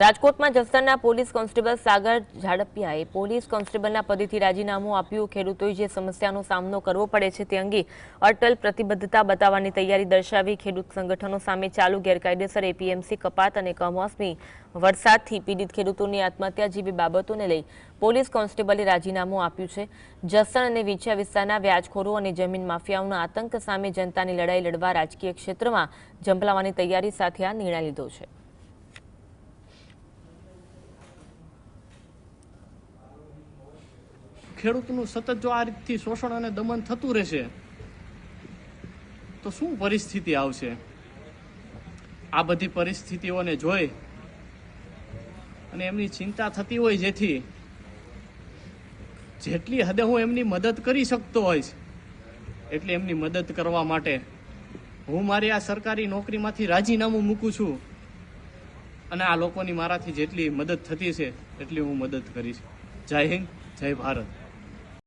રાજકોટમાં જસદણના police constable સાગર ઝાડપિયાએ police કોન્સ્ટેબલના પદેથી રાજીનામું આપ્યું। ખેડૂતોએ જે સમસ્યાનો સામનો કરવો પડે છે તે અંગે અટલ પ્રતિબદ્ધતા બતાવવાની તૈયારી દર્શાવી ખેડૂત સંગઠનો સામે ચાલુ ગેરકાયદેસર એપીએમસી કપાત અને કમોસમી વરસાદથી પીડિત ખેડૂતોની આત્મહત્યા જેવી બાબતોને લઈ પોલીસ કોન્સ્ટેબલે રાજીનામું આપ્યું છે। જસદણ અને વિંછિયા વિસ્તારના વ્યાજખોરો અને જમીન માફિયાઓના આતંક સામે જનતાની લડાઈ લડવા રાજકીય ક્ષેત્રમાં ઝંપલાવવાની તૈયારી સાથે આ નિર્ણય લીધો છે। ખેડૂતનું સતત જો આ રીતથી શોષણ અને દમન થતું રહેશે તો શું પરિસ્થિતિ આવશે? આ બધી પરિસ્થિતિઓને જોઈ અને એમની ચિંતા થતી હોય, જેટલી હદે હું એમની મદદ કરી શકતો હોઈશ એટલી એમની મદદ કરવા માટે હું મારી આ સરકારી નોકરીમાંથી રાજીનામું મૂકું છું અને આ લોકોની મારાથી જેટલી મદદ થતી છે એટલી હું મદદ કરીશ। જય હિન્દ, જય ભારત।